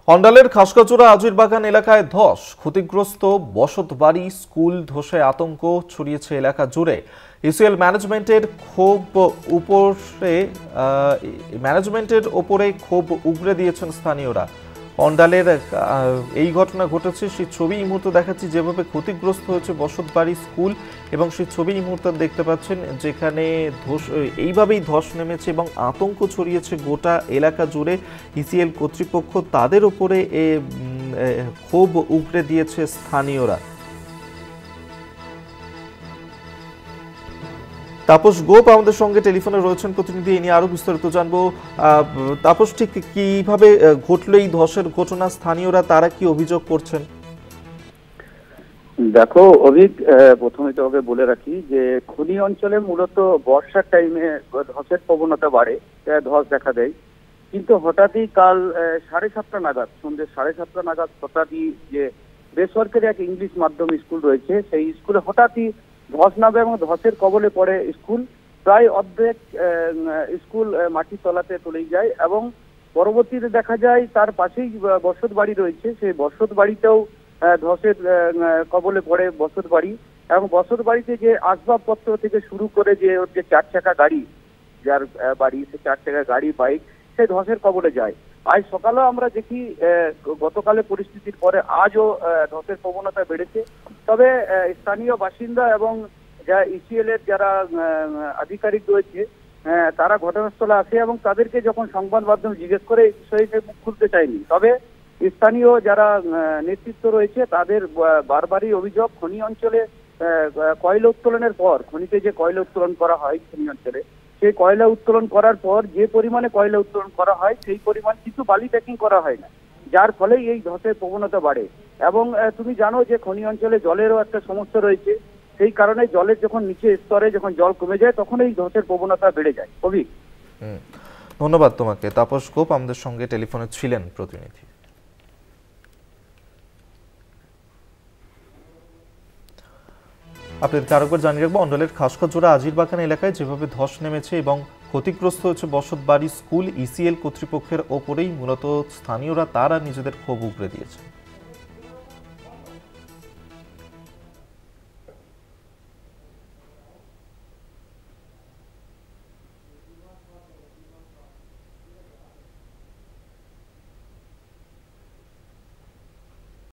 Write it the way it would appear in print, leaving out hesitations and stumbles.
অন্ডালের খাসকাচুরা আজিরবাগান এলাকায় ধস, ক্ষতিগ্রস্ত বসতবাড়ি, স্কুল ধসে আতঙ্ক ছড়িয়েছে এলাকা জুড়ে। ইসিএল ম্যানেজমেন্টের ওপরে ক্ষোভ উগরে দিয়েছেন স্থানীয়রা। অন্ডালের এই ঘটনা ঘটেছে, সেই ছবি এই মুহূর্তে দেখাচ্ছি, যেভাবে ক্ষতিগ্রস্ত হয়েছে বসতবাড়ি, স্কুল, এবং সেই ছবি এই মুহূর্তে দেখতে পাচ্ছেন, যেখানে এইভাবেই ধস নেমেছে এবং আতঙ্ক ছড়িয়েছে গোটা এলাকা জুড়ে। ইসিএল কর্তৃপক্ষ তাদের উপরে ক্ষোভ উগরে দিয়েছে স্থানীয়রা। তাপস গোপ আমাদের সঙ্গে টেলিফোনে রয়েছেন প্রতিনিধি, এ নিয়ে আরো বিস্তারিত জানবো। তাপস, ঠিক কিভাবে ঘটলো এই ধসের ঘটনা? স্থানীয়রা তারা কি অভিযোগ করছেন? দেখো অভিক, প্রথমে তোকে বলে রাখি যে খনি অঞ্চলে মূলত বর্ষার টাইমে ধসের প্রবণতা বাড়ে, ধস দেখা দেয়। কিন্তু হঠাৎই কাল 7:30 নাগাদ, সন্ধ্যে 7:30 নাগাদ হঠাৎই যে বেসরকারি এক ইংলিশ মাধ্যম স্কুল রয়েছে, সেই স্কুলে হঠাৎই ধস নামে এবং ধসের কবলে পড়ে স্কুল। প্রায় অর্ধেক স্কুল মাটির তলাতে চলে যায় এবং পরবর্তীতে দেখা যায় তার পাশেই বসত বাড়ি রয়েছে, সেই বসত বাড়িতেও ধসের কবলে পড়ে বসত বাড়ি। এবং বসত বাড়িতে যে আসবাবপত্র থেকে শুরু করে যে 4 চাকা গাড়ি, যার বাড়ি সে 4 চাকা গাড়ি, বাইক, সে ধসের কবলে যায়। আজ সকালেও আমরা দেখি গতকালের পরিস্থিতির পরে আজও ধসের প্রবণতা বেড়েছে। তবে স্থানীয় বাসিন্দা এবং ইসিএল এর যারা আধিকারিক রয়েছে তারা ঘটনাস্থলে আসে এবং তাদেরকে যখন সংবাদ মাধ্যম জিজ্ঞেস করে এই বিষয়ে সে মুখ খুলতে চায়নি। তবে স্থানীয় যারা নেতৃত্ব রয়েছে তাদের বারবারই অভিযোগ, খনি অঞ্চলে কয়লা উত্তোলনের পর, খনিতে যে কয়লা উত্তোলন করা হয় খনি অঞ্চলে, সেই কয়লা উত্তোলন করার পর যে পরিমাণে কয়লা উত্তোলন করা হয় সেই পরিমাণ কিন্তু বালি প্যাকিং করা হয় না, যার ফলে এই ধসের প্রবণতা বাড়ে। এবং তুমি জানো যে খনি অঞ্চলে জলেরও একটা সমস্যা রয়েছে, সেই কারণে জলের যখন নিচে স্তরে যখন জল কমে যায় তখন এই ধসের প্রবণতা বেড়ে যায়। অভিক, ধন্যবাদ তোমাকে। তাপস গোপ আমাদের সঙ্গে টেলিফোনে ছিলেন প্রতিনিধি। আপনাদের আরেকবার জানিয়ে রাখবো, অন্ডালের খাসকাচুরা আজিরবাগান এলাকায় যেভাবে ধস নেমেছে এবং ক্ষতিগ্রস্ত হয়েছে বসতবাড়ি, স্কুল, ইসিএল কর্তৃপক্ষের ওপরেই মূলত স্থানীয়রা তারা নিজেদের ক্ষোভ উগরে দিয়েছে।